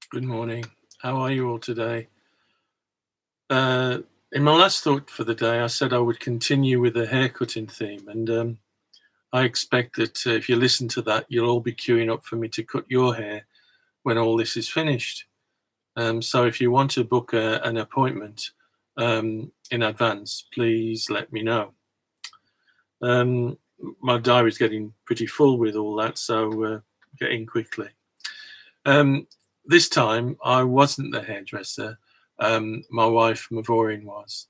Good morning. How are you all today? Uh, in my last thought for the day, I said I would continue with the haircutting theme, and I expect that if you listen to that, you'll all be queuing up for me to cut your hair when all this is finished. So if you want to book an appointment in advance, please let me know. Um, my diary's getting pretty full with all that, so get in quickly. Um, this time I wasn't the hairdresser. My wife Maureen was,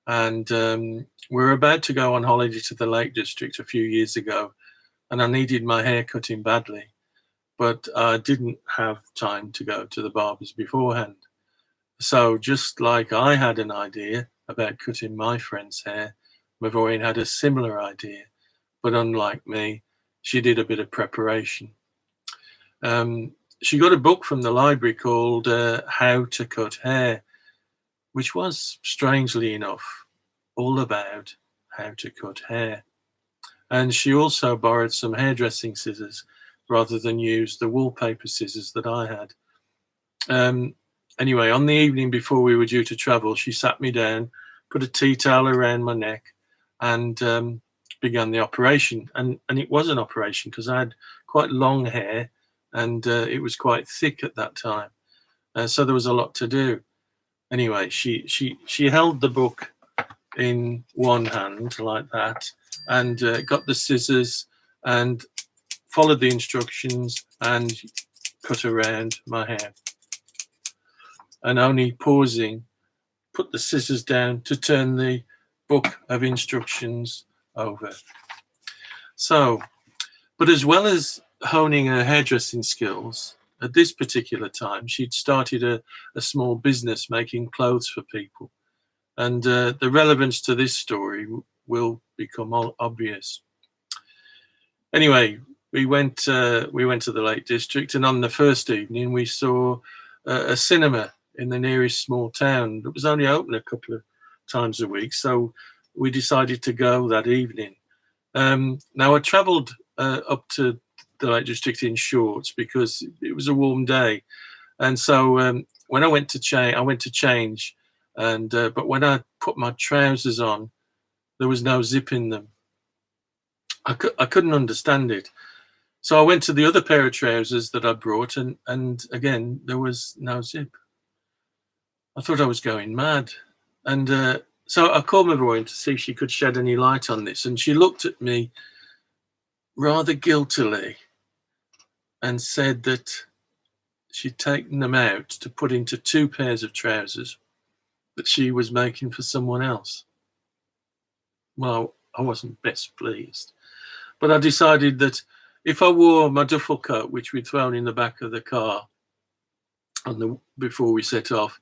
and we were about to go on holiday to the Lake District a few years ago, and I needed my hair cutting badly, but I didn't have time to go to the barbers beforehand. So just like I had an idea about cutting my friend's hair, Maureen had a similar idea, but unlike me, she did a bit of preparation. Um, she got a book from the library called How to Cut Hair, which was, strangely enough, all about how to cut hair. And she also borrowed some hairdressing scissors rather than use the wallpaper scissors that I had. Um, anyway, on the evening before we were due to travel, she sat me down, put a tea towel around my neck, and began the operation. And it was an operation because I had quite long hair and it was quite thick at that time. So there was a lot to do. Anyway, she held the book in one hand like that and got the scissors and followed the instructions and cut around my hair, and only pausing, put the scissors down to turn the book of instructions over. So, but as well as honing her hairdressing skills, at this particular time, she'd started a small business making clothes for people. And the relevance to this story will become obvious. Anyway, we went to the Lake District, and on the first evening, we saw a cinema in the nearest small town that was only open a couple of times a week. So we decided to go that evening. Now I travelled up to the Lake District in shorts because it was a warm day, and so when I went to change, and but when I put my trousers on, there was no zip in them. I couldn't understand it. So I went to the other pair of trousers that I brought, and again there was no zip. I thought I was going mad, and so I called Maureen to see if she could shed any light on this, and she looked at me rather guiltily and said that she'd taken them out to put into two pairs of trousers that she was making for someone else. Well, I wasn't best pleased, but I decided that if I wore my duffel coat, which we'd thrown in the back of the car before we set off,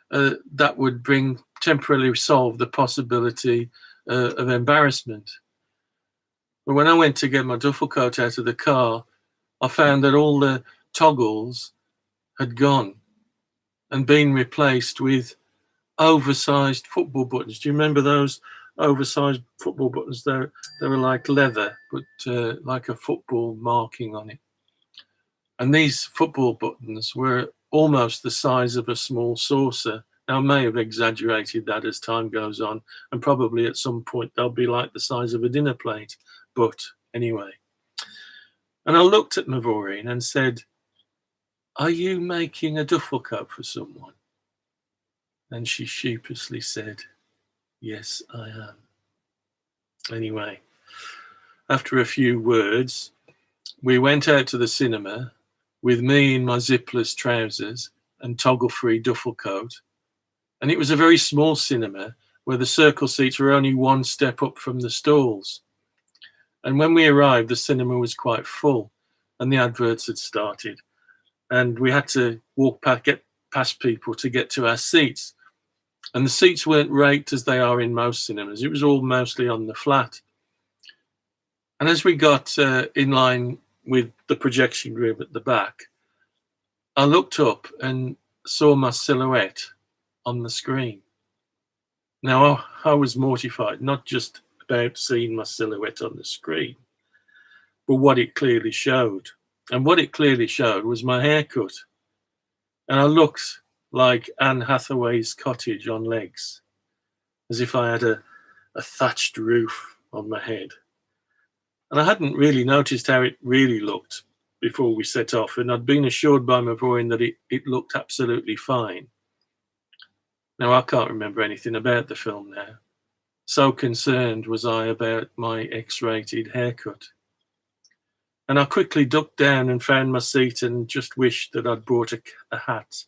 that would bring temporarily solve the possibility of embarrassment. But when I went to get my duffel coat out of the car, I found that all the toggles had gone and been replaced with oversized football buttons. Do you remember those oversized football buttons? They were like leather, but like a football marking on it. And these football buttons were almost the size of a small saucer. Now, I may have exaggerated that as time goes on, and probably at some point they'll be like the size of a dinner plate. But anyway, and I looked at Maureen and said, "Are you making a duffel coat for someone?" And she sheepishly said, "Yes, I am." Anyway, after a few words, we went out to the cinema with me in my zipless trousers and toggle-free duffel coat. And it was a very small cinema where the circle seats were only one step up from the stalls. And when we arrived, the cinema was quite full and the adverts had started. And we had to get past people to get to our seats. And the seats weren't raked as they are in most cinemas. It was all mostly on the flat. And as we got in line with the projection room at the back, I looked up and saw my silhouette on the screen. Now, I was mortified, not just about seeing my silhouette on the screen, but what it clearly showed. And what it clearly showed was my haircut. And I looked like Anne Hathaway's cottage on legs, as if I had a thatched roof on my head. And I hadn't really noticed how it really looked before we set off, and I'd been assured by my brain that it looked absolutely fine. Now, I can't remember anything about the film now. So concerned was I about my X-rated haircut. And I quickly ducked down and found my seat and just wished that I'd brought a hat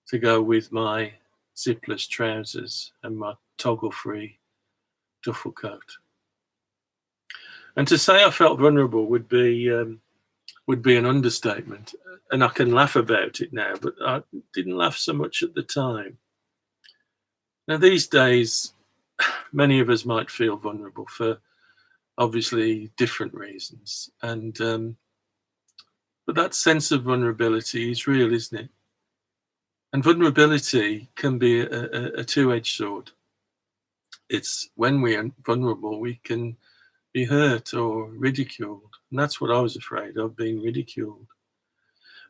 to go with my zipless trousers and my toggle-free duffel coat. And to say I felt vulnerable would be an understatement. And I can laugh about it now, but I didn't laugh so much at the time. Now, these days, many of us might feel vulnerable for obviously different reasons. And but that sense of vulnerability is real, isn't it? And vulnerability can be a two-edged sword. It's when we are vulnerable, we can be hurt or ridiculed. And that's what I was afraid of, being ridiculed.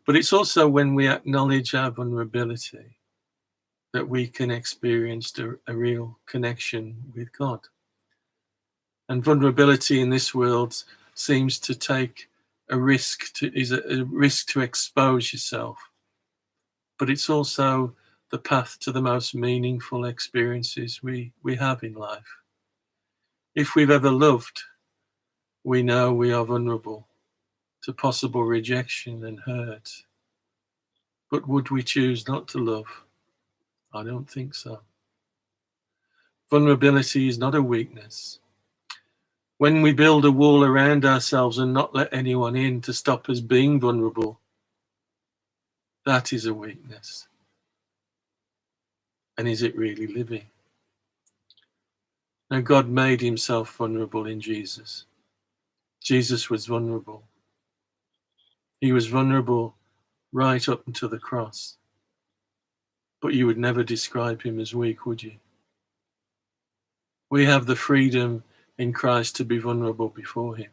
But it's also when we acknowledge our vulnerability that we can experience a real connection with God. And vulnerability in this world seems to take a risk to expose yourself. But it's also the path to the most meaningful experiences we have in life. If we've ever loved, we know we are vulnerable to possible rejection and hurt. But would we choose not to love? I don't think so. Vulnerability is not a weakness. When we build a wall around ourselves and not let anyone in to stop us being vulnerable, that is a weakness. And is it really living? Now, God made himself vulnerable in Jesus. Jesus was vulnerable. He was vulnerable right up until the cross. But you would never describe him as weak, would you? We have the freedom in Christ to be vulnerable before him.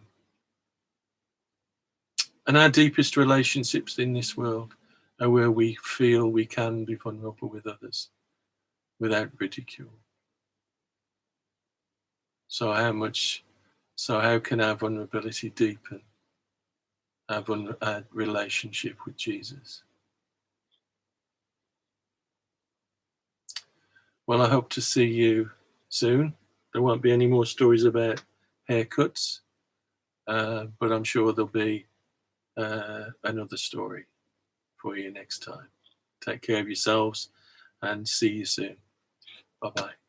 And our deepest relationships in this world are where we feel we can be vulnerable with others without ridicule. So how can our vulnerability deepen our relationship with Jesus? Well, I hope to see you soon. There won't be any more stories about haircuts, but I'm sure there'll be another story for you next time. Take care of yourselves and see you soon. Bye-bye.